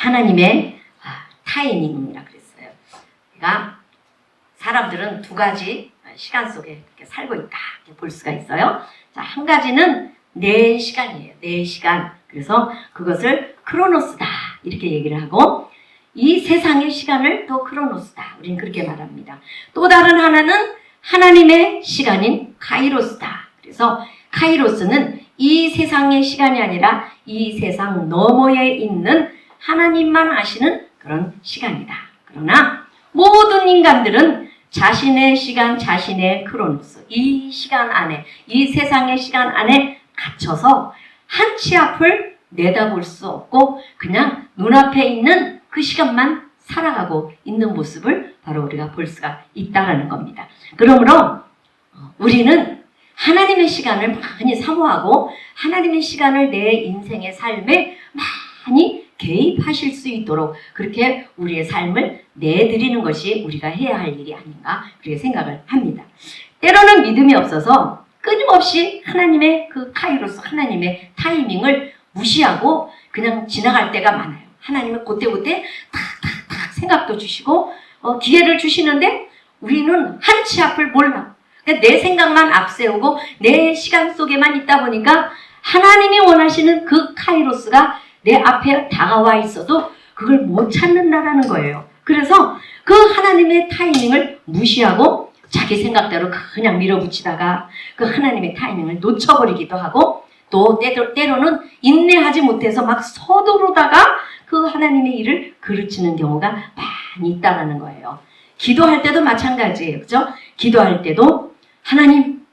하나님의 타이밍이라 그랬어요. 그러니까 사람들은 두 가지 시간 속에 이렇게 살고 있다 이렇게 볼 수가 있어요. 자, 한 가지는 내 시간이에요. 내 시간. 그래서 그것을 크로노스다 이렇게 얘기를 하고, 이 세상의 시간을 또 크로노스다. 우리는 그렇게 말합니다. 또 다른 하나는 하나님의 시간인 카이로스다. 그래서 카이로스는 이 세상의 시간이 아니라 이 세상 너머에 있는 하나님만 아시는 그런 시간이다. 그러나 모든 인간들은 자신의 시간, 자신의 크로노스, 이 시간 안에, 이 세상의 시간 안에 갇혀서 한 치 앞을 내다볼 수 없고 그냥 눈앞에 있는 그 시간만 살아가고 있는 모습을 바로 우리가 볼 수가 있다는 겁니다. 그러므로 우리는 하나님의 시간을 많이 사모하고 하나님의 시간을 내 인생의 삶에 많이 개입하실 수 있도록 그렇게 우리의 삶을 내드리는 것이 우리가 해야 할 일이 아닌가 그렇게 생각을 합니다. 때로는 믿음이 없어서 끊임없이 하나님의 그 카이로스, 하나님의 타이밍을 무시하고 그냥 지나갈 때가 많아요. 하나님은 그때그때 탁탁탁 생각도 주시고 기회를 주시는데 우리는 한 치 앞을 몰라. 그러니까 내 생각만 앞세우고 내 시간 속에만 있다 보니까 하나님이 원하시는 그 카이로스가 내 앞에 다가와 있어도 그걸 못 찾는다라는 거예요. 그래서 그 하나님의 타이밍을 무시하고 자기 생각대로 그냥 밀어붙이다가 그 하나님의 타이밍을 놓쳐버리기도 하고, 또 때로는 인내하지 못해서 막 서두르다가 그 하나님의 일을 그르치는 경우가 많이 있다는 거예요. 기도할 때도 마찬가지예요. 그죠? 기도할 때도 하나님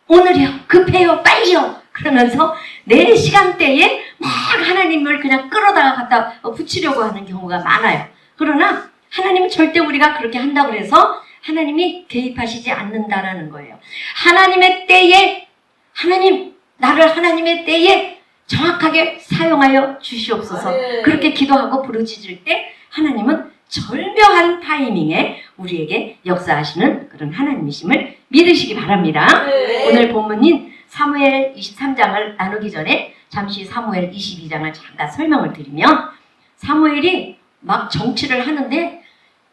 오늘이요, 급해요, 빨리요 그러면서 내 시간대에 막 하나님을 그냥 끌어다가 갖다 붙이려고 하는 경우가 많아요. 그러나 하나님은 절대 우리가 그렇게 한다고 해서 하나님이 개입하시지 않는다라는 거예요. 하나님의 때에, 하나님 나를 하나님의 때에 정확하게 사용하여 주시옵소서. 그렇게 기도하고 부르짖을 때 하나님은 절묘한 타이밍에 우리에게 역사하시는 그런 하나님이심을 믿으시기 바랍니다. 오늘 본문인 사무엘 23장을 나누기 전에 잠시 사무엘 22장을 잠깐 설명을 드리면, 사무엘이 막 정치를 하는데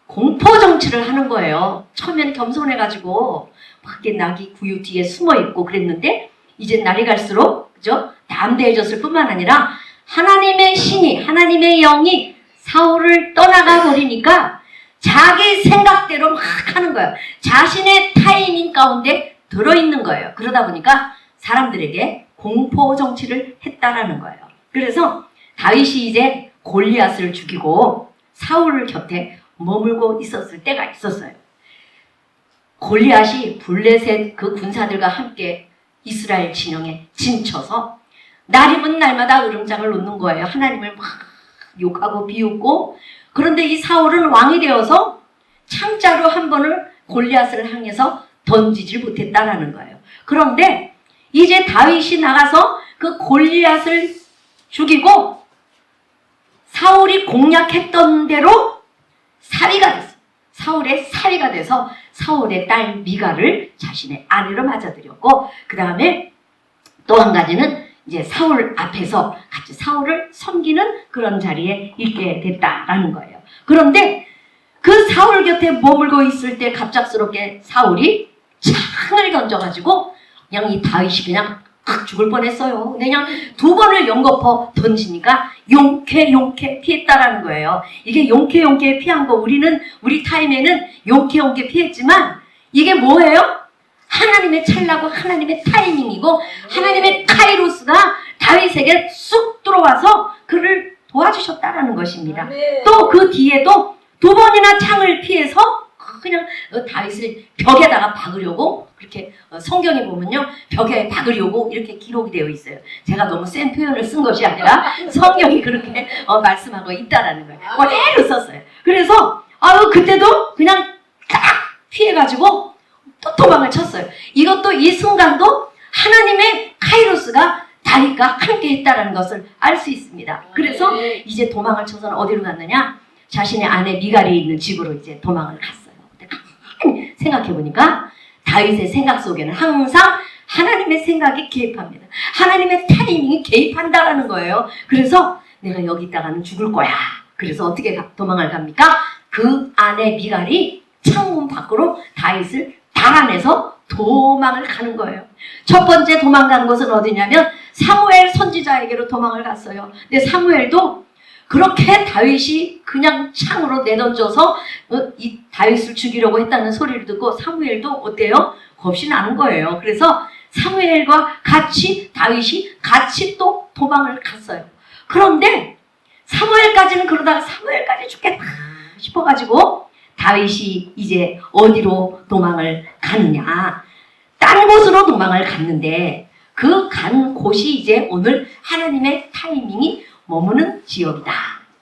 공포 정치를 하는 거예요. 처음엔 겸손해가지고 밖에 나귀 구유 뒤에 숨어있고 그랬는데 이제 날이 갈수록 그죠? 담대해졌을 뿐만 아니라 하나님의 신이, 하나님의 영이 사울을 떠나가 버리니까 자기 생각대로 막 하는 거예요. 자신의 타이밍 가운데 들어있는 거예요. 그러다 보니까 사람들에게 공포 정치를 했다라는 거예요. 그래서 다윗이 이제 골리앗을 죽이고 사울 곁에 머물고 있었을 때가 있었어요. 골리앗이 블레셋 그 군사들과 함께 이스라엘 진영에 진쳐서 날이면 날마다 으름장을 놓는 거예요. 하나님을 막 욕하고 비웃고. 그런데 이 사울은 왕이 되어서 창자로 한 번을 골리앗을 향해서 던지질 못했다라는 거예요. 그런데 이제 다윗이 나가서 그 골리앗을 죽이고 사울이 공략했던 대로 사위가 됐어요. 사울의 사위가 돼서 사울의 딸 미가를 자신의 아내로 맞아들였고, 그 다음에 또 한 가지는 이제 사울 앞에서 같이 사울을 섬기는 그런 자리에 있게 됐다라는 거예요. 그런데 그 사울 곁에 머물고 있을 때 갑작스럽게 사울이 창을 던져가지고 그냥 이 다윗이 그냥 죽을 뻔했어요. 그냥 두 번을 연거푸 던지니까 용케 피했다라는 거예요. 이게 용케 피한 거, 우리 타임에는 용케 피했지만 이게 뭐예요? 하나님의 찰나고 하나님의 타이밍이고 하나님의 카이로스가 다윗에게 쑥 들어와서 그를 도와주셨다라는 것입니다. 또 그 뒤에도 두 번이나 창을 피해서 그냥 다윗을 벽에다가 박으려고, 그렇게 성경에 보면요 벽에 박으려고 이렇게 기록이 되어 있어요. 제가 너무 센 표현을 쓴 것이 아니라 성경이 그렇게 말씀하고 있다라는 거예요. 그대로 썼어요. 그래서 그때도 그냥 딱 피해가지고 또 도망을 쳤어요. 이것도 이 순간도 하나님의 카이로스가 다윗과 함께 했다는 것을 알 수 있습니다. 그래서 이제 도망을 쳐서는 어디로 갔느냐? 자신의 아내 미갈이 있는 집으로 이제 도망을 갔어요. 가만히 생각해보니까 다윗의 생각 속에는 항상 하나님의 생각이 개입합니다. 하나님의 타이밍이 개입한다라는 거예요. 그래서 내가 여기 있다가는 죽을 거야. 그래서 어떻게 도망을 갑니까? 그 아내 미갈이 창문 밖으로 다윗을 달아내서 도망을 가는 거예요. 첫 번째 도망간 곳은 어디냐면 사무엘 선지자에게로 도망을 갔어요. 근데 사무엘도 그렇게 다윗이 그냥 창으로 내던져서 이 다윗을 죽이려고 했다는 소리를 듣고 사무엘도 어때요? 겁이 나는 거예요. 그래서 사무엘과 같이 다윗이 같이 또 도망을 갔어요. 그런데 사무엘까지는 그러다가 사무엘까지 죽겠다 싶어가지고 다윗이 이제 어디로 도망을 가느냐, 딴 곳으로 도망을 갔는데 그 간 곳이 이제 오늘 하나님의 타이밍이 머무는 지역이다.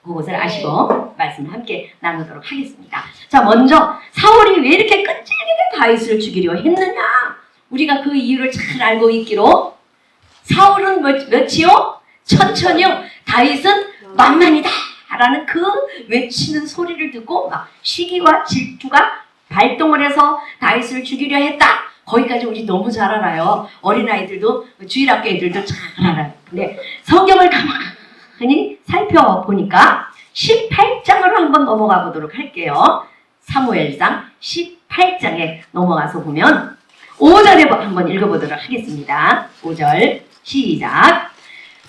그것을 아시고 말씀을 함께 나누도록 하겠습니다. 자, 먼저 사울이 왜 이렇게 끈질기게 다윗을 죽이려 했느냐? 우리가 그 이유를 잘 알고 있기로 사울은 몇이요? 천천히요. 다윗은 만만이다 라는 그 외치는 소리를 듣고 막 시기와 질투가 발동을 해서 다윗을 죽이려 했다. 거기까지 우리 너무 잘 알아요. 어린아이들도 주일학교 애들도 잘 알아요. 근데 성경을 가만히 살펴보니까 18장으로 한번 넘어가 보도록 할게요. 사무엘상 18장에 넘어가서 보면 5절에 한번 읽어보도록 하겠습니다. 5절 시작.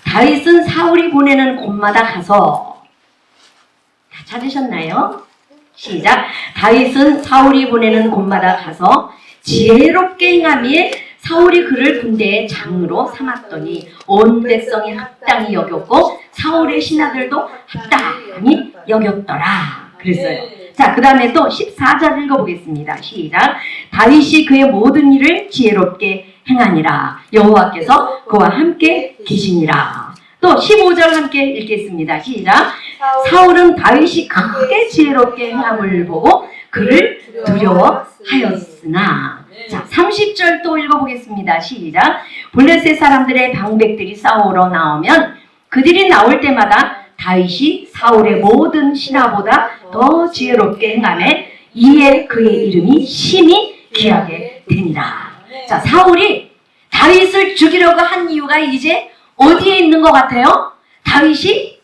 다윗은 사울이 보내는 곳마다 가서, 다 찾으셨나요? 시작. 다윗은 사울이 보내는 곳마다 가서 지혜롭게 행하미에 사울이 그를 군대의 장으로 삼았더니 온 백성이 합당히 여겼고 사울의 신하들도 합당히 여겼더라. 그랬어요. 자, 그 다음에 또 14절 읽어보겠습니다. 시작. 다윗이 그의 모든 일을 지혜롭게 행하니라. 여호와께서 그와 함께 계시니라. 또 15절 함께 읽겠습니다. 시작. 사울은 다윗이 크게 지혜롭게 행함을 보고 그를 두려워하였으나. 자, 30절 또 읽어보겠습니다. 시작. 블레셋 사람들의 방백들이 싸우러 나오면 그들이 나올 때마다 다윗이 사울의 모든 신하보다 더 지혜롭게 행하매 이에 그의 이름이 심히 귀하게 되니라. 자, 사울이 다윗을 죽이려고 한 이유가 이제 어디에 있는 것 같아요? 다윗이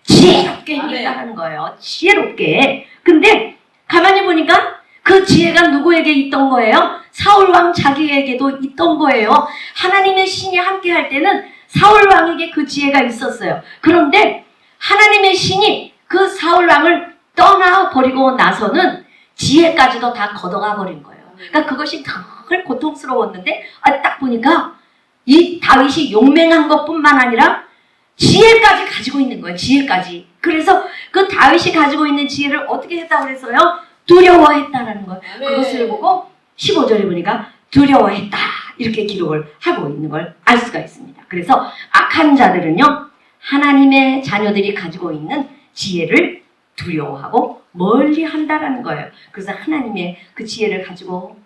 지혜롭게 행했다는 거예요. 지혜롭게. 근데 가만히 보니까 그 지혜가 누구에게 있던 거예요? 사울왕 자기에게도 있던 거예요. 하나님의 신이 함께 할 때는 사울왕에게 그 지혜가 있었어요. 그런데 하나님의 신이 그 사울왕을 떠나버리고 나서는 지혜까지도 다 걷어가 버린 거예요. 그러니까 그것이 늘 고통스러웠는데 딱 보니까 이 다윗이 용맹한 것뿐만 아니라 지혜까지 가지고 있는 거예요. 지혜까지. 그래서 그 다윗이 가지고 있는 지혜를 어떻게 했다고 그랬어요? 두려워했다라는 거예요. 그것을 보고 15절에 보니까 두려워했다 이렇게 기록을 하고 있는 걸 알 수가 있습니다. 그래서 악한 자들은요, 하나님의 자녀들이 가지고 있는 지혜를 두려워하고 멀리 한다라는 거예요. 그래서 하나님의 그 지혜를 가지고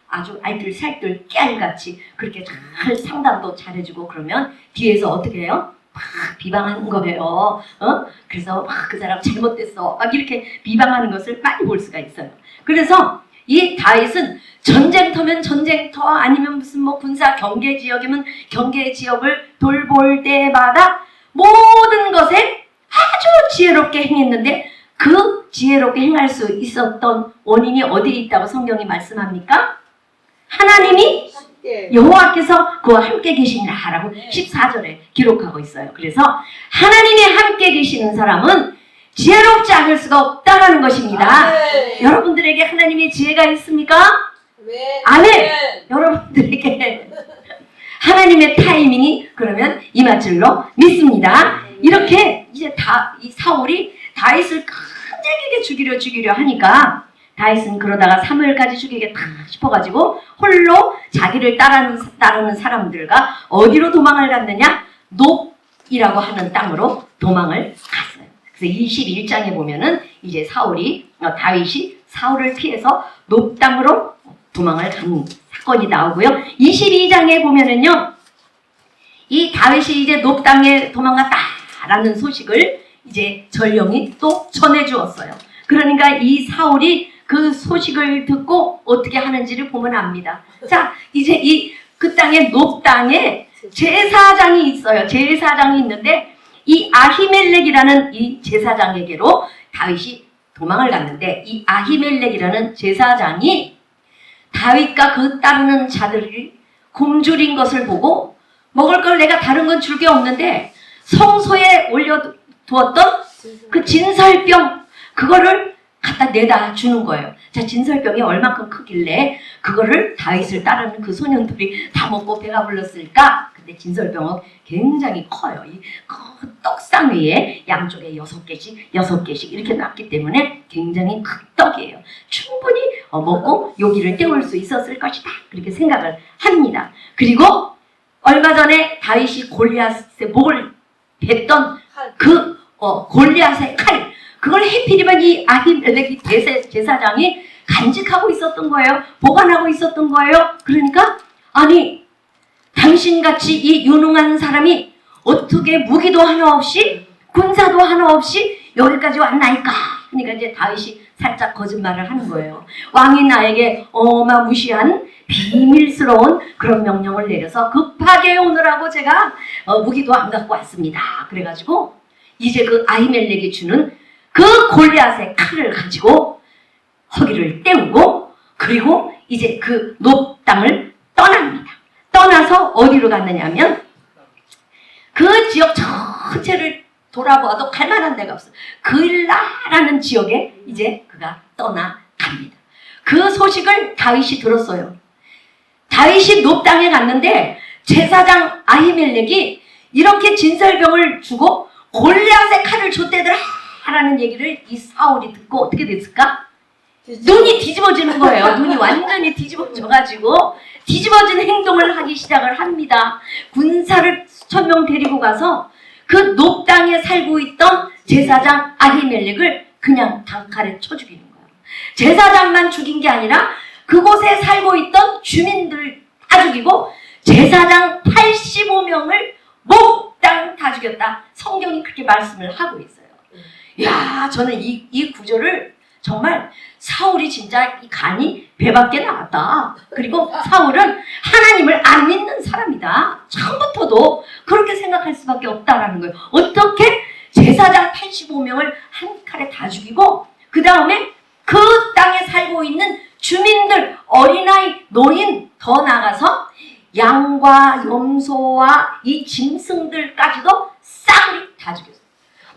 아주 알뜰살뜰 깨알같이 그렇게 잘 상담도 잘해주고 그러면 뒤에서 어떻게 해요? 막 비방하는 거예요. 그래서 막 그 사람 잘못됐어. 막 이렇게 비방하는 것을 많이 볼 수가 있어요. 그래서 이 다윗은 전쟁터면 전쟁터 아니면 무슨 뭐 군사 경계 지역이면 경계 지역을 돌볼 때마다 모든 것에 아주 지혜롭게 행했는데 그 지혜롭게 행할 수 있었던 원인이 어디에 있다고 성경이 말씀합니까? 하나님이 여호와께서 그와 함께 계시니라라고 14절에 기록하고 있어요. 그래서 하나님이 함께 계시는 사람은 지혜롭지 않을 수가 없다라는 것입니다. 여러분들에게 하나님의 지혜가 있습니까? 아멘. 여러분들에게 하나님의 타이밍이 그러면 임할 줄로 믿습니다. 이렇게 이제 이 사울이 다윗을 끈질기게 죽이려 하니까 다윗은 그러다가 사무엘까지 죽이겠다 싶어가지고 홀로 자기를 따르는 사람들과 어디로 도망을 갔느냐? 놉이라고 하는 땅으로 도망을 갔어요. 그래서 21장에 보면은 이제 다윗이 사울을 피해서 놉 땅으로 도망을 간 사건이 나오고요. 22장에 보면은요, 이 다윗이 이제 놉 땅에 도망갔다라는 소식을 이제 전령이 또 전해주었어요. 그러니까 이 사울이 그 소식을 듣고 어떻게 하는지를 보면 압니다. 자, 이제 그 땅에 놉 땅에 제사장이 있어요. 제사장이 있는데 이 아히멜렉이라는 이 제사장에게로 다윗이 도망을 갔는데, 이 아히멜렉이라는 제사장이 다윗과 그 따르는 자들이 굶주린 것을 보고 먹을 걸 내가 다른 건 줄 게 없는데 성소에 올려두었던 그 진설병, 그거를 갖다 내다 주는 거예요. 자, 진설병이 얼만큼 크길래 그거를 다윗을 따르는 그 소년들이 다 먹고 배가 불렀을까? 근데 진설병은 굉장히 커요. 이 떡상 위에 양쪽에 6개씩 이렇게 놨기 때문에 굉장히 큰 떡이에요. 충분히 먹고 요기를 때울 수 있었을 것이다, 그렇게 생각을 합니다. 그리고 얼마 전에 다윗이 골리앗의 목을 뱉던 그 골리앗의 칼, 그걸 해필이면 이 아히멜렉이 제사장이 간직하고 있었던 거예요. 보관하고 있었던 거예요. 그러니까 아니, 당신같이 이 유능한 사람이 어떻게 무기도 하나 없이 군사도 하나 없이 여기까지 왔나이까? 그러니까 이제 다윗이 살짝 거짓말을 하는 거예요. 왕이 나에게 어마무시한 비밀스러운 그런 명령을 내려서 급하게 오느라고 제가 무기도 안 갖고 왔습니다. 그래가지고 이제 그 아히멜렉이 주는 그 골리앗의 칼을 가지고 허기를 때우고, 그리고 이제 그 높 땅을 떠납니다. 떠나서 어디로 갔느냐면 그 지역 전체를 돌아보아도 갈 만한 데가 없어. 그일라라는 지역에 이제 그가 떠나갑니다. 그 소식을 다윗이 들었어요. 다윗이 높 땅에 갔는데 제사장 아히멜렉이 이렇게 진설병을 주고 골리앗의 칼을 줬대더라 라는 얘기를 이 사울이 듣고 어떻게 됐을까? 눈이 뒤집어지는 거예요. 눈이 완전히 뒤집어져가지고 뒤집어진 행동을 하기 시작을 합니다. 군사를 수천 명 데리고 가서 그 높 땅에 살고 있던 제사장 아히멜렉을 그냥 단칼에 쳐 죽이는 거예요. 제사장만 죽인 게 아니라 그곳에 살고 있던 주민들 다 죽이고 제사장 85명을 몽땅 다 죽였다. 성경이 그렇게 말씀을 하고 있어요. 야, 저는 이 구조를 정말 사울이 진짜 이 간이 배밖에 나왔다. 그리고 사울은 하나님을 안 믿는 사람이다. 처음부터도 그렇게 생각할 수밖에 없다라는 거예요. 어떻게 제사장 85명을 한 칼에 다 죽이고 그 다음에 그 땅에 살고 있는 주민들, 어린아이, 노인, 더 나가서 양과 염소와 이 짐승들까지도 싸그리 다 죽였어요.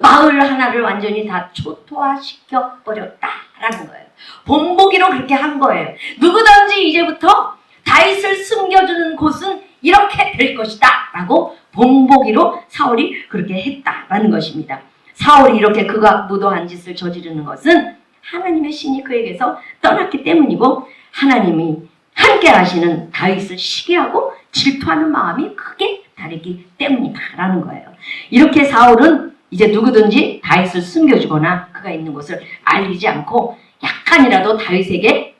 마을 하나를 완전히 다 초토화시켜 버렸다라는 거예요. 본보기로 그렇게 한 거예요. 누구든지 이제부터 다윗을 숨겨주는 곳은 이렇게 될 것이다 라고 본보기로 사울이 그렇게 했다라는 것입니다. 사울이 이렇게 극악무도한 짓을 저지르는 것은 하나님의 신이 그에게서 떠났기 때문이고, 하나님이 함께 하시는 다윗을 시기하고 질투하는 마음이 크게 다르기 때문이다라는 거예요. 이렇게 사울은 이제 누구든지 다윗을 숨겨주거나 그가 있는 곳을 알리지 않고 약간이라도 다윗에게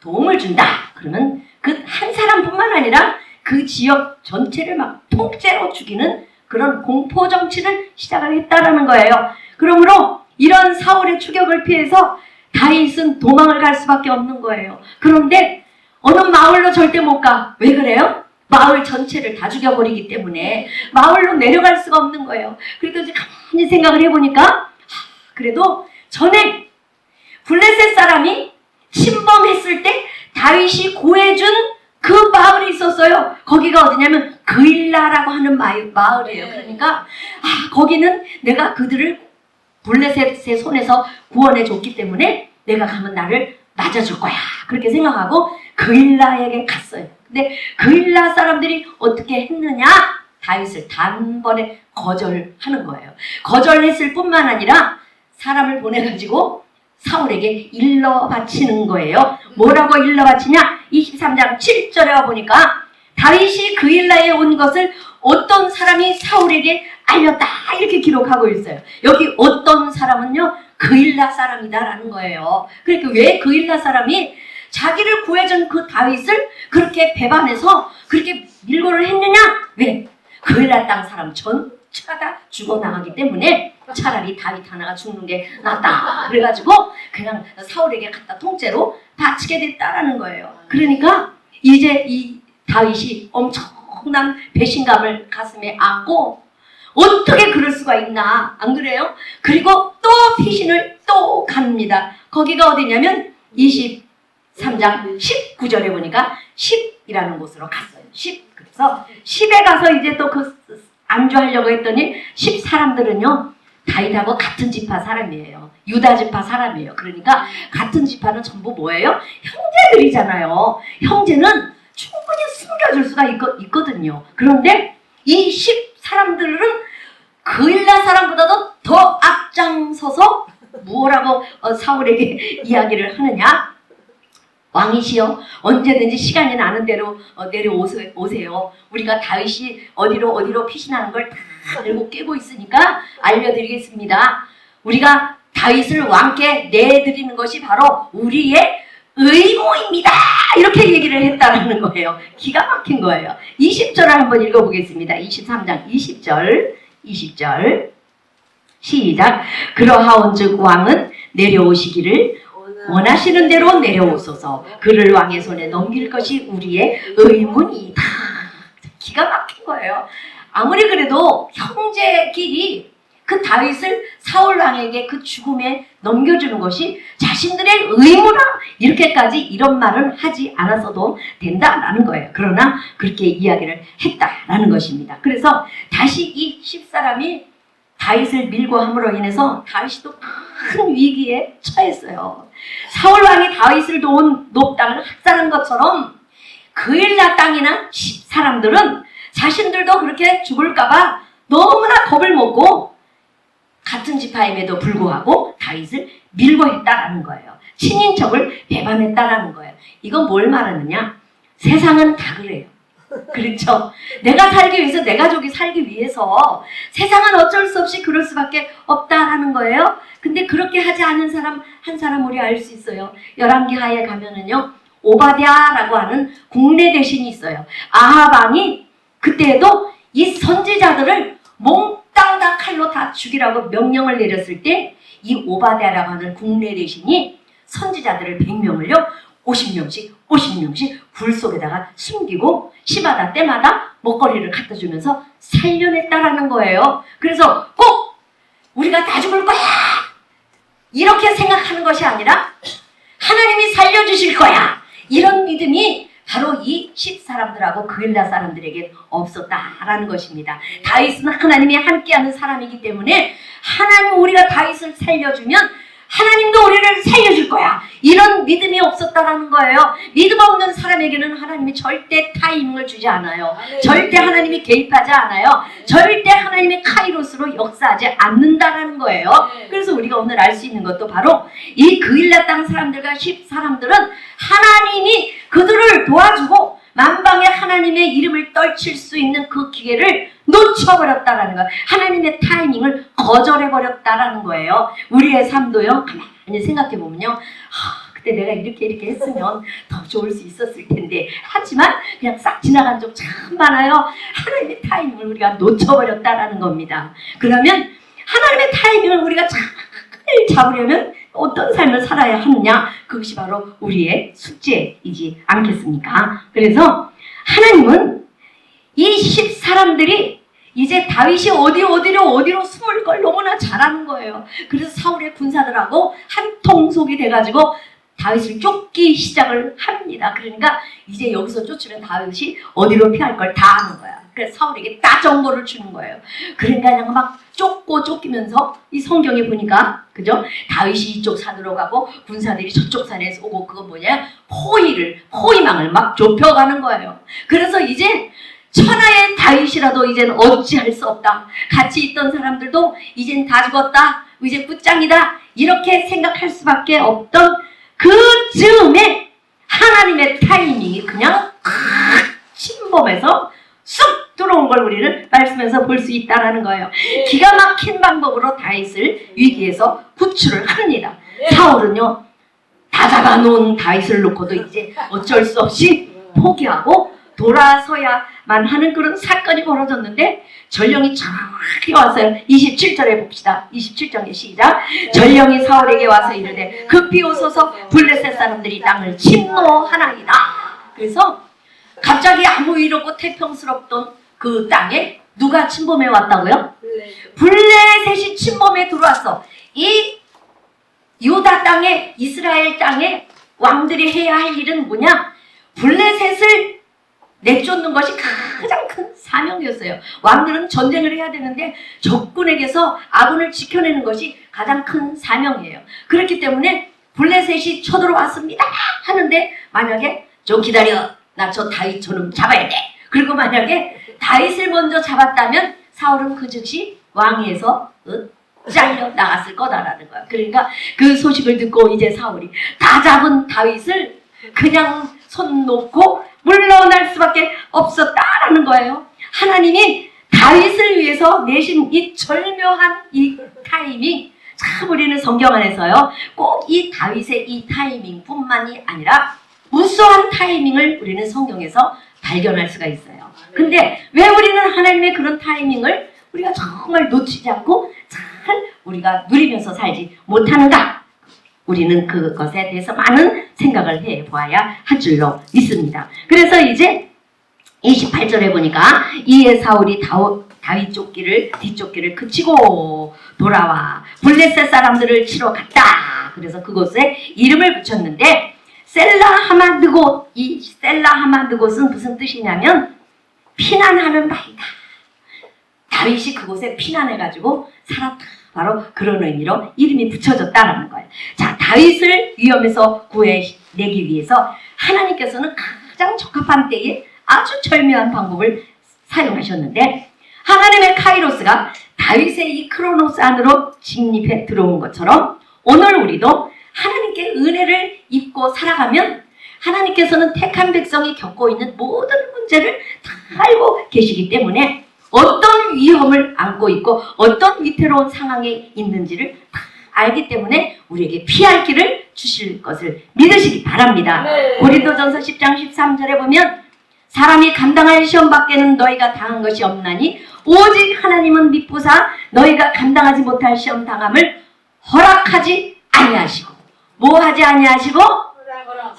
도움을 준다. 그러면 그 한 사람뿐만 아니라 그 지역 전체를 막 통째로 죽이는 그런 공포 정치를 시작을 했다라는 거예요. 그러므로 이런 사울의 추격을 피해서 다윗은 도망을 갈 수밖에 없는 거예요. 그런데 어느 마을로 절대 못 가. 왜 그래요? 마을 전체를 다 죽여버리기 때문에 마을로 내려갈 수가 없는 거예요. 그래도 이제 가만히 생각을 해보니까 그래도 전에 블레셋 사람이 침범했을 때 다윗이 구해준 그 마을이 있었어요. 거기가 어디냐면 그일라라고 하는 마을이에요. 그러니까 거기는 내가 그들을 블레셋의 손에서 구원해 줬기 때문에 내가 가면 나를 맞아줄 거야. 그렇게 생각하고 그일라에게 갔어요. 근데 그일라 사람들이 어떻게 했느냐? 다윗을 단번에 거절하는 거예요. 거절했을 뿐만 아니라 사람을 보내가지고 사울에게 일러 바치는 거예요. 뭐라고 일러 바치냐? 23장 7절에 보니까 다윗이 그일라에 온 것을 어떤 사람이 사울에게 알렸다 이렇게 기록하고 있어요. 여기 어떤 사람은요 그일라 사람이다라는 거예요. 그러니까 왜 그일라 사람이 자기를 구해준 그 다윗을 그렇게 배반해서 그렇게 밀고를 했느냐? 왜? 그일라 땅 사람 전체가 다 죽어나가기 때문에 차라리 다윗 하나가 죽는 게 낫다. 그래가지고 그냥 사울에게 갖다 통째로 바치게 됐다라는 거예요. 그러니까 이제 이 다윗이 엄청난 배신감을 가슴에 안고 어떻게 그럴 수가 있나? 안 그래요? 그리고 또 피신을 또 갑니다. 거기가 어디냐면 23장 19절에 보니까 10이라는 곳으로 갔어요. 10. 그래서 10에 가서 이제 또 그 안주하려고 했더니 10 사람들은요, 다윗하고 같은 지파 사람이에요. 유다 지파 사람이에요. 그러니까 같은 지파는 전부 뭐예요? 형제들이잖아요. 형제는 충분히 숨겨줄 수가 있거든요. 그런데 이 10 사람들은 그일라 사람보다도 더 앞장서서 무엇라고 사울에게 이야기를 하느냐? 왕이시여, 언제든지 시간이 나는 대로 내려오세요. 우리가 다윗이 어디로 피신하는 걸 다 알고 깨고 있으니까 알려드리겠습니다. 우리가 다윗을 왕께 내드리는 것이 바로 우리의 의무입니다. 이렇게 얘기를 했다라는 거예요. 기가 막힌 거예요. 20절을 한번 읽어보겠습니다. 23장 20절 시작. 그러하온즉 왕은 내려오시기를 원하시는 대로 내려오소서. 그를 왕의 손에 넘길 것이 우리의 의무이다. 기가 막힌 거예요. 아무리 그래도 형제끼리 그 다윗을 사울 왕에게 그 죽음에 넘겨주는 것이 자신들의 의무라, 이렇게까지 이런 말은 하지 않았어도 된다라는 거예요. 그러나 그렇게 이야기를 했다라는 것입니다. 그래서 다시 이 10사람이 다윗을 밀고 함으로 인해서 다윗이 또 큰 위기에 처했어요. 사울 왕이 다윗을 도운 높 땅을 학살한 것처럼 그일라 땅이나 10사람들은 자신들도 그렇게 죽을까봐 너무나 겁을 먹고 같은 지파임에도 불구하고 다윗을 밀고 했다라는 거예요. 친인척을 배반했다라는 거예요. 이건 뭘 말하느냐? 세상은 다 그래요. 그렇죠? 내가 살기 위해서, 내 가족이 살기 위해서 세상은 어쩔 수 없이 그럴 수밖에 없다라는 거예요. 근데 그렇게 하지 않은 사람 한 사람 우리 알 수 있어요. 열왕기하에 가면은요, 오바댜라고 하는 국내 대신이 있어요. 아합 왕이 그때도 이 선지자들을 몽땅 다 칼로 다 죽이라고 명령을 내렸을 때 이 오바댜라고 하는 국내 대신이 선지자들을 100명을요 50명씩 불 속에다가 숨기고 시마다 때마다 먹거리를 갖다 주면서 살려냈다라는 거예요. 그래서 꼭 우리가 다 죽을 거야 이렇게 생각하는 것이 아니라 하나님이 살려주실 거야, 이런 믿음이 바로 이 10사람들하고 그일라 사람들에게 없었다라는 것입니다. 다윗은 하나님이 함께하는 사람이기 때문에 하나님, 우리가 다윗을 살려주면 하나님도 우리를 살려줄 거야, 이런 믿음이 없었다라는 거예요. 믿음 없는 사람에게는 하나님이 절대 타이밍을 주지 않아요. 절대 하나님이 개입하지 않아요. 절대 하나님의 카이로스로 역사하지 않는다라는 거예요. 그래서 우리가 오늘 알 수 있는 것도 바로 이 그일라 땅 사람들과 10사람들은 하나님이 그들을 도와주고 만방에 하나님의 이름을 떨칠 수 있는 그 기회를 놓쳐버렸다라는 거예요. 하나님의 타이밍을 거절해버렸다라는 거예요. 우리의 삶도요, 가만히 생각해보면요, 그때 내가 이렇게 했으면 더 좋을 수 있었을 텐데, 하지만 그냥 싹 지나간 적 참 많아요. 하나님의 타이밍을 우리가 놓쳐버렸다라는 겁니다. 그러면 하나님의 타이밍을 우리가 잘 잡으려면 어떤 삶을 살아야 하느냐? 그것이 바로 우리의 숙제이지 않겠습니까? 그래서 하나님은 이 10사람들이 이제 다윗이 어디로 숨을 걸 너무나 잘하는 거예요. 그래서 사울의 군사들하고 한통속이 돼가지고 다윗을 쫓기 시작을 합니다. 그러니까 이제 여기서 쫓으면 다윗이 어디로 피할 걸 다 아는 거야. 그래서 사울에게 다 정보를 주는 거예요. 그러니까 그냥 막 쫓기면서 이 성경에 보니까, 그죠? 다윗이 이쪽 산으로 가고 군사들이 저쪽 산에서 오고, 그거 뭐냐? 포위망을 막 좁혀가는 거예요. 그래서 이제 천하의 다윗이라도 이젠 어찌할 수 없다. 같이 있던 사람들도 이젠 다 죽었다. 이제 끝장이다. 이렇게 생각할 수밖에 없던 그 즈음에 하나님의 타이밍이 그냥 침범해서 쑥 들어온 걸 우리는 말씀에서 볼 수 있다는 거예요. 기가 막힌 방법으로 다윗을 위기에서 구출을 합니다. 사울은요, 다 잡아놓은 다윗을 놓고도 이제 어쩔 수 없이 포기하고 돌아서야만 하는 그런 사건이 벌어졌는데, 전령이 정확히 와서요. 27절에 봅시다. 27절에 시작. 전령이 사울에게 와서 이르되 급히 오소서, 블레셋 사람들이 땅을 침노하나이다. 그래서 갑자기 아무 일 없고 태평스럽던 그 땅에 누가 침범해 왔다고요? 블레셋이 침범에 들어왔어. 이 유다 땅에, 이스라엘 땅에 왕들이 해야 할 일은 뭐냐? 블레셋을 내쫓는 것이 가장 큰 사명이었어요. 왕들은 전쟁을 해야 되는데 적군에게서 아군을 지켜내는 것이 가장 큰 사명이에요. 그렇기 때문에 블레셋이 쳐들어왔습니다 하는데, 만약에 좀 기다려, 나 저 다윗 저놈 잡아야 돼. 그리고 만약에 다윗을 먼저 잡았다면 사울은 그 즉시 왕위에서 잘려 나갔을 거다라는 거야. 그러니까 그 소식을 듣고 이제 사울이 다 잡은 다윗을 그냥 손 놓고 물러날 수밖에 없었다라는 거예요. 하나님이 다윗을 위해서 내신 이 절묘한 이 타이밍, 참 우리는 성경 안에서요 꼭 이 다윗의 이 타이밍뿐만이 아니라 무수한 타이밍을 우리는 성경에서 발견할 수가 있어요. 근데 왜 우리는 하나님의 그런 타이밍을 우리가 정말 놓치지 않고 잘 우리가 누리면서 살지 못하는가? 우리는 그것에 대해서 많은 생각을 해보아야 할 줄로 믿습니다. 그래서 이제 28절에 보니까 이에 사울이 다윗 뒷쫓기를 그치고 돌아와 블레셋 사람들을 치러 갔다. 그래서 그곳에 이름을 붙였는데 셀라하마드곳, 이 셀라하마드곳은 무슨 뜻이냐면 피난하는 바이다. 다윗이 그곳에 피난해가지고 살았다. 바로 그런 의미로 이름이 붙여졌다는 거예요. 자, 다윗을 위험에서 구해내기 위해서 하나님께서는 가장 적합한 때에 아주 절묘한 방법을 사용하셨는데, 하나님의 카이로스가 다윗의 이 크로노스 안으로 진입해 들어온 것처럼 오늘 우리도 하나님께 은혜를 입고 살아가면 하나님께서는 택한 백성이 겪고 있는 모든 문제를 다 알고 계시기 때문에 어떤 위험을 안고 있고 어떤 위태로운 상황에 있는지를 다 알기 때문에 우리에게 피할 길을 주실 것을 믿으시기 바랍니다. 네. 고린도전서 10장 13절에 보면 사람이 감당할 시험 밖에는 너희가 당한 것이 없나니 오직 하나님은 미쁘사 너희가 감당하지 못할 시험 당함을 허락하지 아니하시고, 뭐 하지 아니하시고?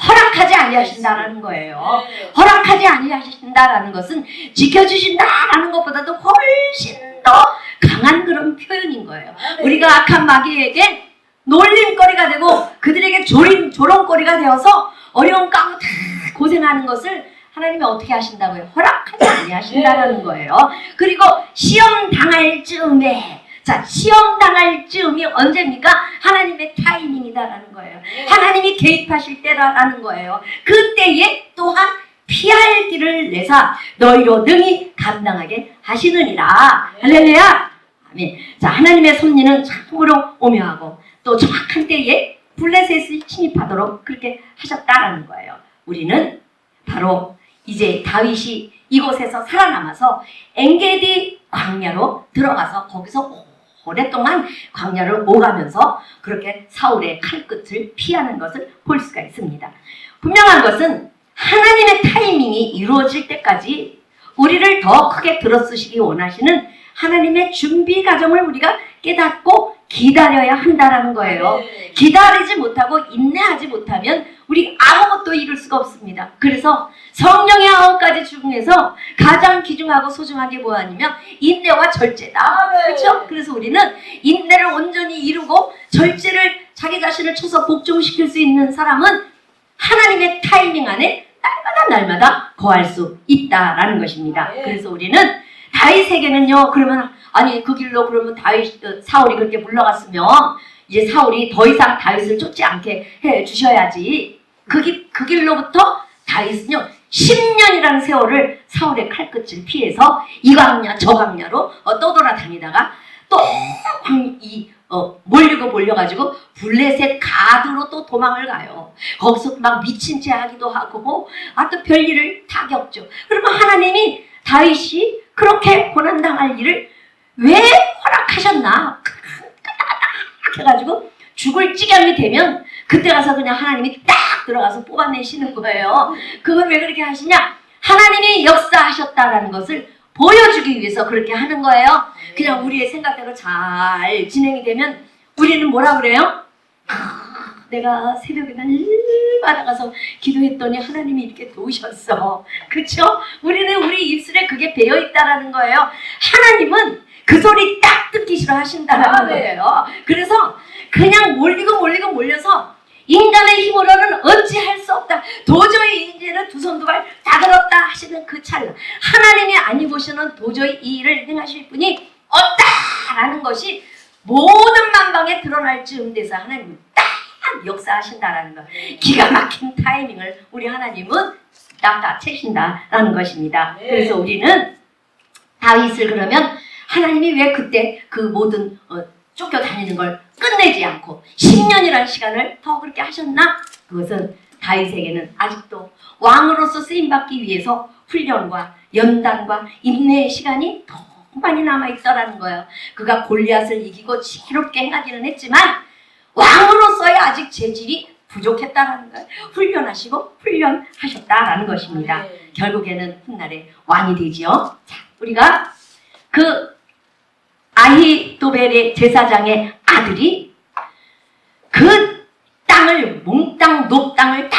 허락하지 아니하신다라는 거예요. 네. 허락하지 아니하신다라는 것은 지켜주신다라는 것보다도 훨씬 더 강한 그런 표현인 거예요. 네. 우리가 악한 마귀에게 놀림거리가 되고 그들에게 조롱거리가 되어서 어려운 가운데 다 고생하는 것을 하나님이 어떻게 하신다고요? 허락하지 아니하신다라는 거예요. 그리고 시험 당할 즈음에, 자, 시험 당할 즈음이 언제입니까? 하나님의 타이밍이다라는 거예요. 하나님이 개입하실 때라는 거예요. 그때에 또한 피할 길을 내사 너희로 능히 감당하게 하시느니라. 할렐루야. 아멘. 자, 하나님의 섭리는 참으로 오묘하고 또 정확한 때에 블레셋을 침입하도록 그렇게 하셨다라는 거예요. 우리는 바로 이제 다윗이 이곳에서 살아남아서 엔게디 광야로 들어가서 거기서 오랫동안 광야를 오가면서 그렇게 사울의 칼끝을 피하는 것을 볼 수가 있습니다. 분명한 것은 하나님의 타이밍이 이루어질 때까지 우리를 더 크게 들어쓰시기 원하시는 하나님의 준비 과정을 우리가 깨닫고 기다려야 한다라는 거예요. 네. 기다리지 못하고 인내하지 못하면 우리 아무것도 이룰 수가 없습니다. 그래서 성령의 9가지 중에서 가장 귀중하고 소중한 게 뭐냐면 인내와 절제다. 네. 그렇죠? 그래서 우리는 인내를 온전히 이루고 절제를 자기 자신을 쳐서 복종시킬 수 있는 사람은 하나님의 타이밍 안에 날마다 거할 수 있다라는 것입니다. 네. 그래서 우리는 다윗에게는요, 그러면 아니 그 길로 그러면 사울이 그렇게 물러갔으면 이제 사울이 더 이상 다윗을 쫓지 않게 해 주셔야지. 그 길로부터 다윗은요 10년이라는 세월을 사울의 칼끝을 피해서 이 광야 저 광야로 떠돌아다니다가 또 몰려가지고 블레셋 가드로 또 도망을 가요. 거기서 막 미친 채 하기도 하고 또 별일을 다 겪죠. 그러면 하나님이 다윗이 그렇게 고난당할 일을 왜 허락하셨나? 해가지고 죽을 지경이 되면 그때 가서 그냥 하나님이 딱 들어가서 뽑아내시는 거예요. 그걸 왜 그렇게 하시냐? 하나님이 역사하셨다라는 것을 보여주기 위해서 그렇게 하는 거예요. 그냥 우리의 생각대로 잘 진행이 되면 우리는 뭐라 그래요? 내가 새벽에 날마다 가서 기도했더니 하나님이 이렇게 도우셨어. 그쵸? 우리는 우리 입술에 그게 배어있다라는 거예요. 하나님은 그 소리 딱 듣기 싫어하신다는 거예요. 그래서 그냥 몰려서 인간의 힘으로는 어찌할 수 없다. 도저히 이제는 두 손 두 발 다 들었다 하시는 그 찰나, 하나님이 아니고서는 도저히 이 일을 행하실 분이 없다라는 것이 모든 만방에 드러날 즈음 돼서 하나님은 딱 역사하신다라는 거, 기가 막힌 타이밍을 우리 하나님은 낚아채신다라는 것입니다. 그래서 우리는 다윗을 그러면 하나님이 왜 그때 그 모든 쫓겨다니는 걸 끝내지 않고 10년이라는 시간을 더 그렇게 하셨나? 그것은 다윗에게는 아직도 왕으로서 쓰임받기 위해서 훈련과 연단과 인내의 시간이 더 많이 남아있더라는 거예요. 그가 골리앗을 이기고 지혜롭게 행하기는 했지만 왕으로서의 아직 재질이 부족했다라는 거예요. 훈련하시고 훈련하셨다라는 것입니다. 결국에는 훗날에 왕이 되지요. 자, 우리가 그 아히도벨의 제사장의 아들이 그 땅을, 몽땅 녹땅을 다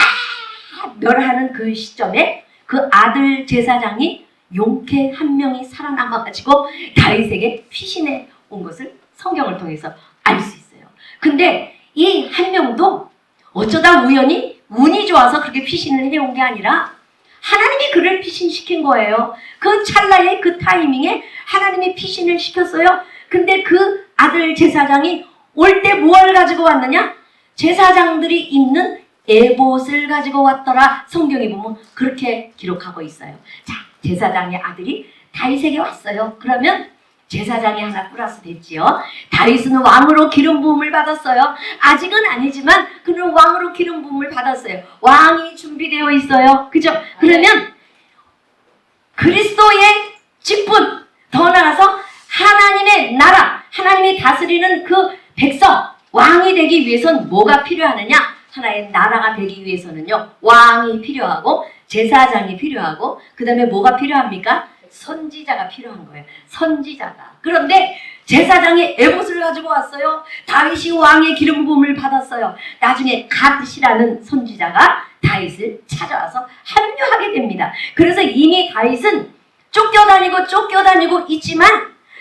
멸하는 그 시점에 그 아들 제사장이 용케 한 명이 살아남아가지고 다윗에게 피신해 온 것을 성경을 통해서 알 수 있어요. 근데 이 한 명도 어쩌다 우연히 운이 좋아서 그렇게 피신을 해온 게 아니라 하나님이 그를 피신시킨 거예요. 그 찰나의 그 타이밍에 하나님이 피신을 시켰어요. 근데 그 아들 제사장이 올 때 뭘 가지고 왔느냐? 제사장들이 입는 에봇을 가지고 왔더라. 성경에 보면 그렇게 기록하고 있어요. 자, 제사장의 아들이 다윗에게 왔어요. 그러면 제사장이 하나 플러스 됐지요. 다윗은 왕으로 기름 부음을 받았어요. 아직은 아니지만 그는 왕으로 기름 부음을 받았어요. 왕이 준비되어 있어요. 그죠? 그러면 그리스도의 직분, 더 나아가서 하나님의 나라, 하나님이 다스리는 그 백성, 왕이 되기 위해서는 뭐가 필요하느냐? 하나의 나라가 되기 위해서는요, 왕이 필요하고 제사장이 필요하고 그 다음에 뭐가 필요합니까? 선지자가 필요한 거예요. 선지자가. 그런데 제사장이 에봇을 가지고 왔어요. 다윗이 왕의 기름 부음을 받았어요. 나중에 갓이라는 선지자가 다윗을 찾아와서 합류하게 됩니다. 그래서 이미 다윗은 쫓겨다니고 있지만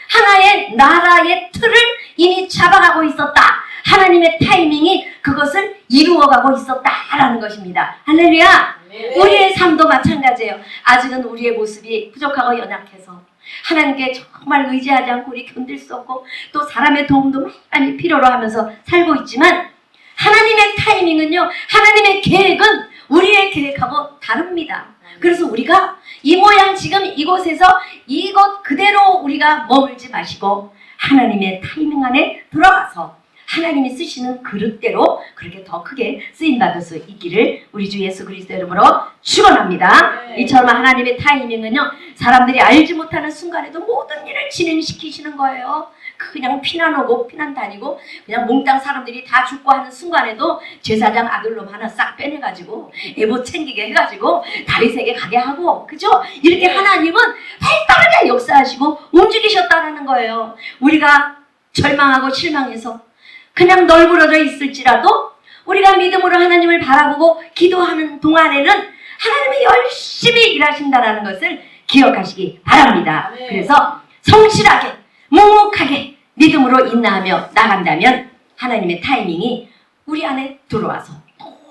하나의 나라의 틀을 이미 잡아가고 있었다. 하나님의 타이밍이 그것을 이루어가고 있었다라는 것입니다. 할렐루야. 네. 우리의 삶도 마찬가지예요. 아직은 우리의 모습이 부족하고 연약해서 하나님께 정말 의지하지 않고 우리 견딜 수 없고 또 사람의 도움도 많이 필요로 하면서 살고 있지만 하나님의 타이밍은요, 하나님의 계획은 우리의 계획하고 다릅니다. 그래서 우리가 이 모양 지금 이곳에서 이것 그대로 우리가 머물지 마시고 하나님의 타이밍 안에 들어가서 하나님이 쓰시는 그릇대로 그렇게 더 크게 쓰임받을 수 있기를 우리 주 예수 그리스도 이름으로 축원합니다. 네. 이처럼 하나님의 타이밍은요, 사람들이 알지 못하는 순간에도 모든 일을 진행시키시는 거예요. 그냥 피난 오고 피난 다니고 그냥 몽땅 사람들이 다 죽고 하는 순간에도 제사장 아들놈 하나 싹 빼내가지고 에봇 챙기게 해가지고 다윗에게 가게 하고, 그죠? 이렇게 하나님은 활발하게 역사하시고 움직이셨다는 거예요. 우리가 절망하고 실망해서 그냥 널브러져 있을지라도 우리가 믿음으로 하나님을 바라보고 기도하는 동안에는 하나님이 열심히 일하신다는 것을 기억하시기 바랍니다. 네. 그래서 성실하게 묵묵하게 믿음으로 인내하며 나간다면 하나님의 타이밍이 우리 안에 들어와서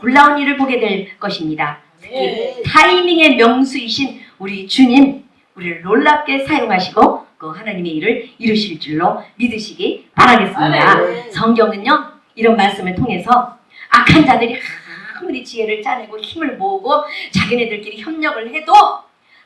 놀라운 일을 보게 될 것입니다. 특히 타이밍의 명수이신 우리 주님, 우리를 놀랍게 사용하시고 그 하나님의 일을 이루실 줄로 믿으시기 바라겠습니다. 성경은요, 이런 말씀을 통해서 악한 자들이 아무리 지혜를 짜내고 힘을 모으고 자기네들끼리 협력을 해도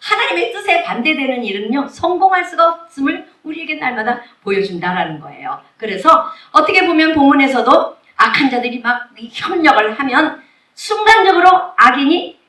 하나님의 뜻에 반대되는 일은요, 성공할 수가 없음을 우리에게 날마다 보여준다라는 거예요. 그래서 어떻게 보면 본문에서도 악한 자들이 막 협력을 하면 순간적으로 악인이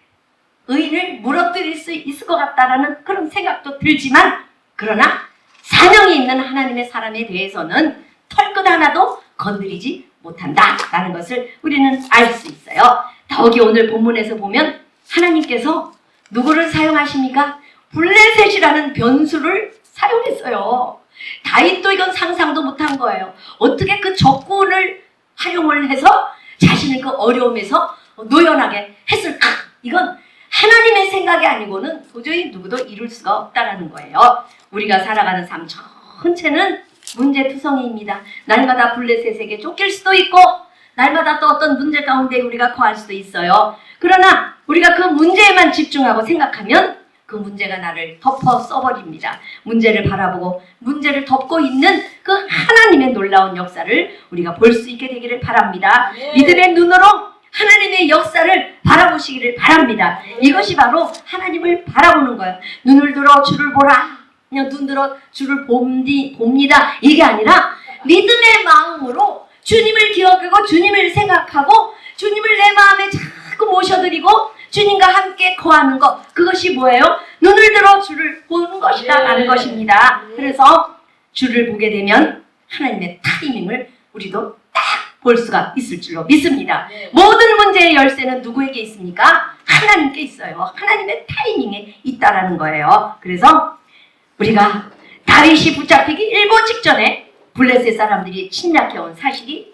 의인을 무너뜨릴 수 있을 것 같다라는 그런 생각도 들지만, 그러나 사명이 있는 하나님의 사람에 대해서는 털끝 하나도 건드리지 못한다라는 것을 우리는 알 수 있어요. 더욱이 오늘 본문에서 보면 하나님께서 누구를 사용하십니까? 블레셋이라는 변수를 사용했어요. 다윗도 이건 상상도 못한 거예요. 어떻게 그 적군을 활용을 해서 자신을 그 어려움에서 노연하게 했을까? 이건 하나님의 생각이 아니고는 도저히 누구도 이룰 수가 없다는 거예요. 우리가 살아가는 삶 전체는 문제투성이입니다. 날마다 블레셋에게 쫓길 수도 있고 날마다 또 어떤 문제 가운데 우리가 거할 수도 있어요. 그러나 우리가 그 문제에만 집중하고 생각하면 그 문제가 나를 덮어 써버립니다. 문제를 바라보고 문제를 덮고 있는 그 하나님의 놀라운 역사를 우리가 볼 수 있게 되기를 바랍니다. 믿음의 눈으로 하나님의 역사를 바라보시기를 바랍니다. 이것이 바로 하나님을 바라보는 거예요. 눈을 들어 주를 보라. 그냥 눈 들어 주를 봅니다. 이게 아니라 믿음의 마음으로 주님을 기억하고 주님을 생각하고 주님을 내 마음에 자꾸 모셔드리고 주님과 함께 거하는 것, 그것이 뭐예요? 눈을 들어 주를 보는 것이다 라는 것입니다. 그래서 주를 보게 되면 하나님의 타이밍을 우리도 딱 볼 수가 있을 줄로 믿습니다. 모든 문제의 열쇠는 누구에게 있습니까? 하나님께 있어요. 하나님의 타이밍에 있다라는 거예요. 그래서 우리가 다윗이 붙잡히기 일보 직전에 블레셋 사람들이 침략해온 사실이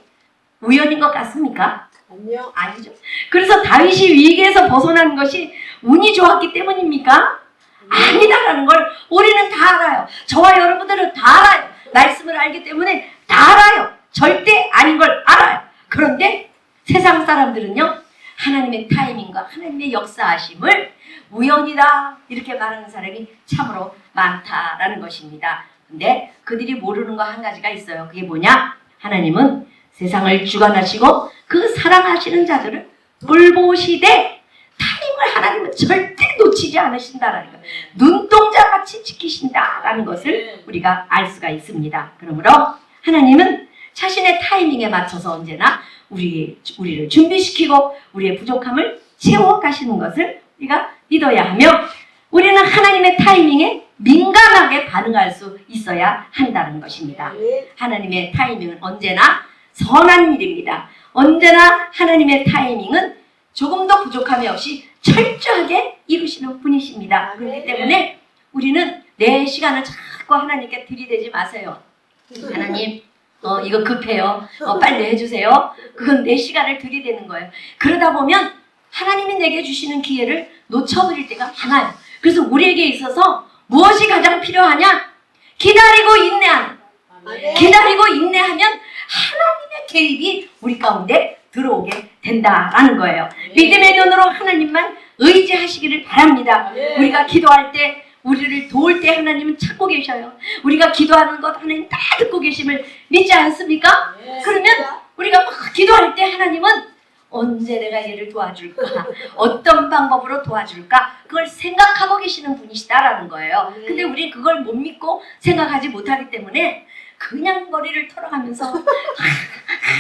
우연인 것 같습니까? 아니요. 아니죠. 그래서 다윗이 위기에서 벗어나는 것이 운이 좋았기 때문입니까? 아니다라는 걸 우리는 다 알아요. 저와 여러분들은 다 알아요. 말씀을 알기 때문에 다 알아요. 절대 아닌 걸 알아요. 그런데 세상 사람들은요, 하나님의 타이밍과 하나님의 역사하심을 우연이다 이렇게 말하는 사람이 참으로 많다라는 것입니다. 근데 그들이 모르는 거 한 가지가 있어요. 그게 뭐냐? 하나님은 세상을 주관하시고 그 사랑하시는 자들을 돌보시되 타임을 하나님은 절대 놓치지 않으신다라는 거예요. 눈동자같이 지키신다라는 것을 우리가 알 수가 있습니다. 그러므로 하나님은 자신의 타이밍에 맞춰서 언제나 우리를 준비시키고 우리의 부족함을 채워가시는 것을 우리가 믿어야 하며 우리는 하나님의 타이밍에 민감하게 반응할 수 있어야 한다는 것입니다. 하나님의 타이밍은 언제나 선한 일입니다. 언제나 하나님의 타이밍은 조금도 부족함이 없이 철저하게 이루시는 분이십니다. 그렇기 때문에 우리는 내 시간을 자꾸 하나님께 들이대지 마세요. 하나님, 이거 급해요. 빨리 해주세요. 그건 내 시간을 들이대는 거예요. 그러다 보면 하나님이 내게 주시는 기회를 놓쳐버릴 때가 많아요. 그래서 우리에게 있어서 무엇이 가장 필요하냐? 기다리고 인내하는. 기다리고 인내하면 하나님의 개입이 우리 가운데 들어오게 된다라는 거예요. 믿음의 눈으로 하나님만 의지하시기를 바랍니다. 우리가 기도할 때 우리를 도울 때 하나님은 찾고 계셔요. 우리가 기도하는 것 하나님 다 듣고 계심을 믿지 않습니까? 그러면 우리가 막 기도할 때 하나님은 언제 내가 얘를 도와줄까? 어떤 방법으로 도와줄까? 그걸 생각하고 계시는 분이시다라는 거예요. 근데 우리는 그걸 못 믿고 생각하지 못하기 때문에 그냥 머리를 털어가면서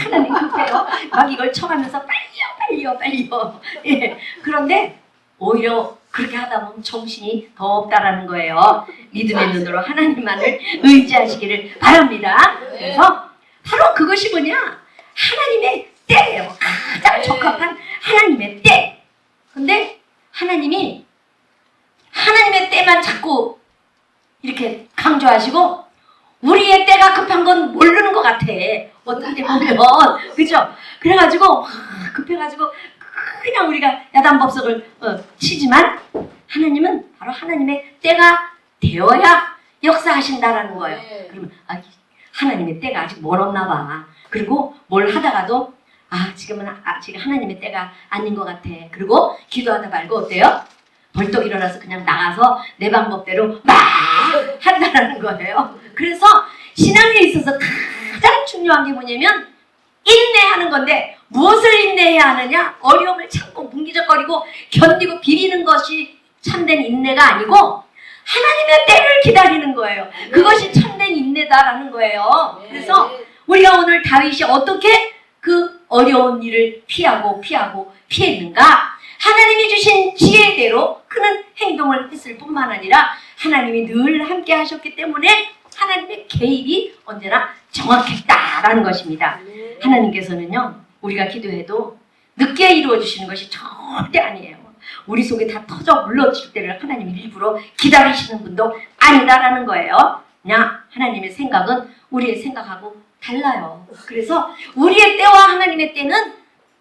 하나님 급해요. 막 이걸 쳐가면서 빨리요. 예. 그런데 오히려 그렇게 하다 보면 정신이 더 없다라는 거예요. 믿음의 눈으로 하나님만을 의지하시기를 바랍니다. 그래서 바로 그것이 뭐냐? 하나님의 때예요. 가장 적합한 하나님의 때. 근데 하나님이 하나님의 때만 자꾸 이렇게 강조하시고 우리의 때가 급한 건 모르는 것 같아. 어떤 때 보면. 그죠? 그래가지고 급해가지고 그냥 우리가 야단법석을 치지만 하나님은 바로 하나님의 때가 되어야 역사하신다라는 거예요. 그러면 하나님의 때가 아직 멀었나 봐. 그리고 뭘 하다가도 지금은 아직 하나님의 때가 아닌 것 같아. 그리고 기도하다 말고 어때요? 벌떡 일어나서 그냥 나가서 내 방법대로 막 한다라는 거예요. 그래서 신앙에 있어서 가장 중요한 게 뭐냐면 인내하는 건데 무엇을 인내해야 하느냐? 어려움을 참고 뭉기적거리고 견디고 비비는 것이 참된 인내가 아니고 하나님의 때를 기다리는 거예요. 그것이 참된 인내다라는 거예요. 그래서 우리가 오늘 다윗이 어떻게 그 어려운 일을 피했는가? 하나님이 주신 지혜대로 그는 행동을 했을 뿐만 아니라 하나님이 늘 함께 하셨기 때문에 하나님의 개입이 언제나 정확했다라는 것입니다. 하나님께서는요, 우리가 기도해도 늦게 이루어주시는 것이 절대 아니에요. 우리 속에 다 터져 물러질 때를 하나님이 일부러 기다리시는 분도 아니다라는 거예요. 그냥 하나님의 생각은 우리의 생각하고 달라요. 그래서 우리의 때와 하나님의 때는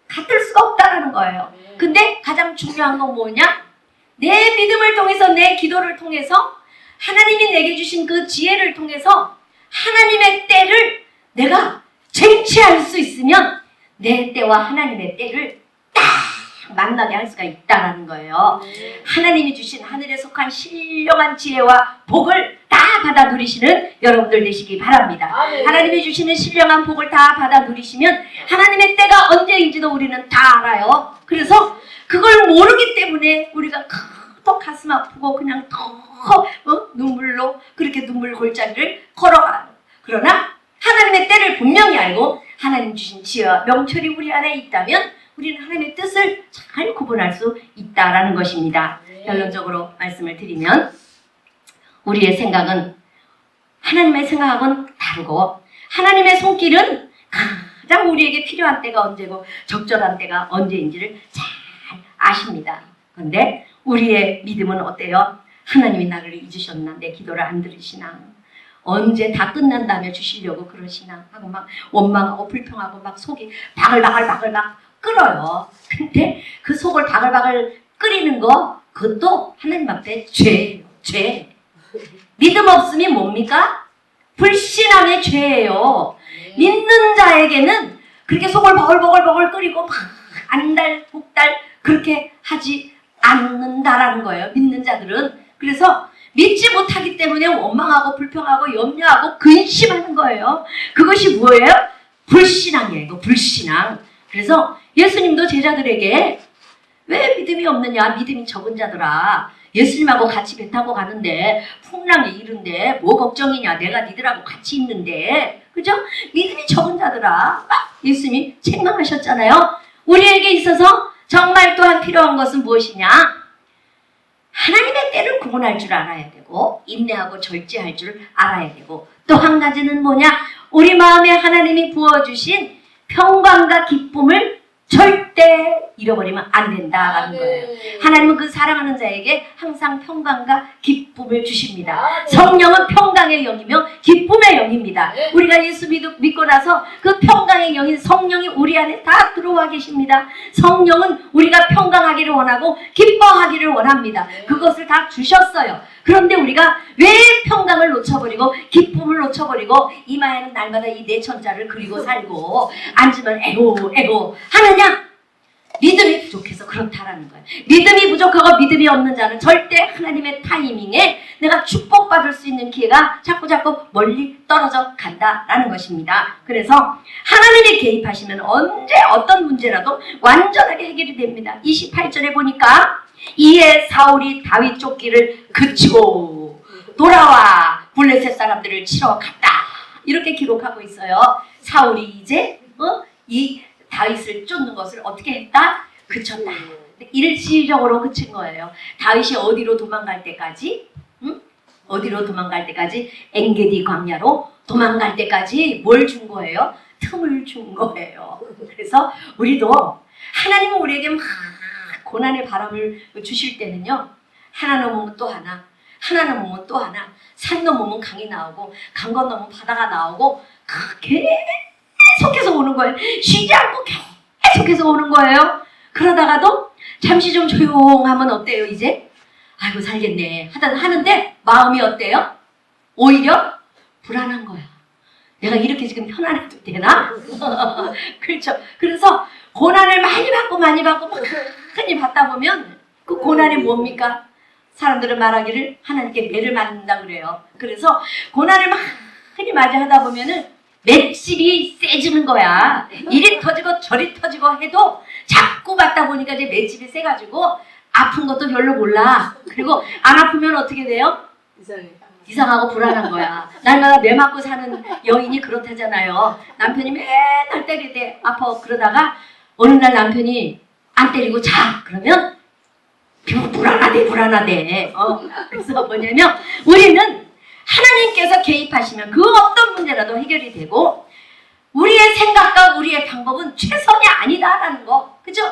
같을 수가 없다라는 거예요. 근데 가장 중요한 건 뭐냐? 내 믿음을 통해서 내 기도를 통해서 하나님이 내게 주신 그 지혜를 통해서 하나님의 때를 내가 쟁취할 수 있으면 내 때와 하나님의 때를 딱 만나게 할 수가 있다는 거예요. 하나님이 주신 하늘에 속한 신령한 지혜와 복을 다 받아 누리시는 여러분들 되시기 바랍니다. 하나님이 주시는 신령한 복을 다 받아 누리시면 하나님의 때가 언제인지도 우리는 다 알아요. 그래서 그걸 모르기 때문에 우리가 더 가슴 아프고 그냥 더 눈물로 그렇게 눈물 골짜기를 걸어가요. 그러나 하나님의 때를 분명히 알고 하나님 주신 지혜와 명철이 우리 안에 있다면 우리는 하나님의 뜻을 잘 구분할 수 있다라는 것입니다. 결론적으로 말씀을 드리면 우리의 생각은 하나님의 생각하고는 다르고 하나님의 손길은 가장 우리에게 필요한 때가 언제고 적절한 때가 언제인지를 잘 아십니다. 그런데 우리의 믿음은 어때요? 하나님이 나를 잊으셨나? 내 기도를 안 들으시나? 언제 다 끝난다며 주시려고 그러시나? 하고 막 원망하고 불평하고 막 속이 바글바글 막 끓어요. 근데 그 속을 바글바글 끓이는 거 그것도 하나님 앞에 죄예요. 죄. 믿음 없음이 뭡니까? 불신앙의 죄예요. 믿는 자에게는 그렇게 속을 버글버글 끓이고 막 안달 복달 그렇게 하지 않는다라는 거예요. 믿는 자들은. 그래서 믿지 못하기 때문에 원망하고 불평하고 염려하고 근심하는 거예요. 그것이 뭐예요? 불신앙이에요. 이거 불신앙. 그래서 예수님도 제자들에게 왜 믿음이 없느냐? 믿음이 적은 자들아. 예수님하고 같이 배 타고 가는데 풍랑이 이른데 뭐 걱정이냐? 내가 니들하고 같이 있는데. 그죠? 믿음이 적은 자들아. 막 예수님이 책망하셨잖아요. 우리에게 있어서 정말 또한 필요한 것은 무엇이냐? 하나님의 때를 구분할 줄 알아야 되고 인내하고 절제할 줄 알아야 되고 또 한 가지는 뭐냐? 우리 마음에 하나님이 부어주신 평강과 기쁨을 절대 잃어버리면 안 된다라는 거예요. 하나님은 그 사랑하는 자에게 항상 평강과 기쁨을 주십니다. 성령은 평강의 영이며 기쁨의 영입니다. 우리가 예수 믿고 나서 그 평강의 영인 성령이 우리 안에 다 들어와 계십니다. 성령은 우리가 평강하기를 원하고 기뻐하기를 원합니다. 그것을 다 주셨어요. 그런데 우리가 왜 평강을 놓쳐버리고 기쁨을 놓쳐버리고 이마에는 날마다 이 내천자를 그리고 살고 앉으면 에고 하느냐? 믿음이 부족해서 그렇다라는 거예요. 믿음이 부족하고 믿음이 없는 자는 절대 하나님의 타이밍에 내가 축복받을 수 있는 기회가 자꾸 멀리 떨어져 간다라는 것입니다. 그래서 하나님이 개입하시면 언제 어떤 문제라도 완전하게 해결이 됩니다. 28절에 보니까 이에 사울이 다윗 쫓기를 그치고 돌아와 블레셋 사람들을 치러 갔다. 이렇게 기록하고 있어요. 사울이 이제 이 다윗을 쫓는 것을 어떻게 했다? 그쳤다. 일시적으로 그친 거예요. 다윗이 어디로 도망갈 때까지? 어디로 도망갈 때까지? 엔게디 광야로 도망갈 때까지 뭘 준 거예요? 틈을 준 거예요. 그래서 우리도 하나님은 우리에게 막 고난의 바람을 주실 때는요. 하나 넘으면 또 하나, 하나 넘으면 또 하나, 산 넘으면 강이 나오고 강 건너면 바다가 나오고 계속해서 오는 거예요. 쉬지 않고 계속해서 오는 거예요. 그러다가도 잠시 좀 조용하면 어때요 이제? 아이고 살겠네 하는데 마음이 어때요? 오히려 불안한 거야. 내가 이렇게 지금 편안해도 되나? 그렇죠. 그래서 고난을 많이 받고 많이 받다 보면 그 고난이 뭡니까? 사람들은 말하기를 하나님께 매를 맞는다 그래요. 그래서 고난을 많이 맞이하다 보면은 맷집이 세지는 거야. 이리 터지고 저리 터지고 해도 자꾸 받다 보니까 이제 맷집이 세가지고 아픈 것도 별로 몰라. 그리고 안 아프면 어떻게 돼요? 이상하고 불안한 거야. 날마다 매 맞고 사는 여인이 그렇다잖아요. 남편이 맨날 때리대 아파. 그러다가 어느 날 남편이 안 때리고 자. 그러면 불안하대. 그래서 뭐냐면 우리는 하나님께서 개입하시면 그 어떤 문제라도 해결이 되고 우리의 생각과 우리의 방법은 최선이 아니다라는 거. 그죠?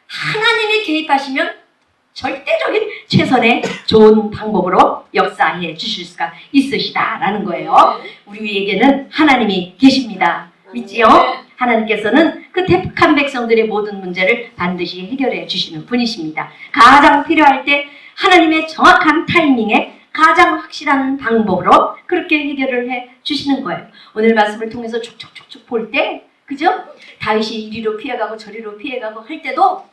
하나님이 개입하시면 절대적인 최선의 좋은 방법으로 역사해 주실 수가 있으시다라는 거예요. 우리에게는 하나님이 계십니다. 믿지요? 하나님께서는 그 택한 백성들의 모든 문제를 반드시 해결해 주시는 분이십니다. 가장 필요할 때 하나님의 정확한 타이밍에 가장 확실한 방법으로 그렇게 해결을 해 주시는 거예요. 오늘 말씀을 통해서 촉촉촉촉 볼 때, 그죠? 다윗이 이리로 피해가고 저리로 피해가고 할 때도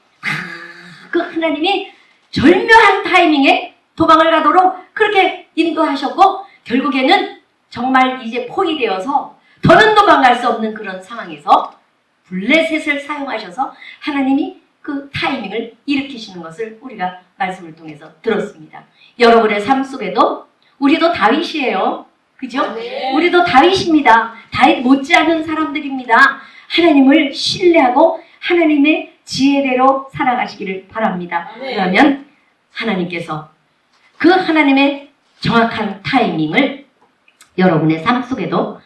그 하나님이 절묘한 타이밍에 도망을 가도록 그렇게 인도하셨고, 결국에는 정말 이제 포위되어서 더는 도망갈 수 없는 그런 상황에서 블레셋을 사용하셔서 하나님이 그 타이밍을 일으키시는 것을 우리가 말씀을 통해서 들었습니다. 여러분의 삶 속에도 우리도 다윗이에요. 그죠? 네. 우리도 다윗입니다. 다윗 못지않은 사람들입니다. 하나님을 신뢰하고 하나님의 지혜대로 살아가시기를 바랍니다. 네. 그러면 하나님께서 그 하나님의 정확한 타이밍을 여러분의 삶 속에도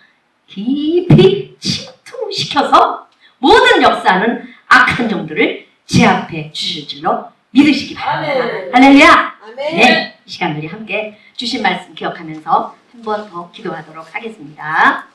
깊이 침투시켜서 모든 역사는 악한 종들을 제압해 주실 줄로 믿으시기 바랍니다. 아멘. 할렐루야! 아멘. 네, 이 시간 우리 함께 주신 말씀 기억하면서 한 번 더 기도하도록 하겠습니다.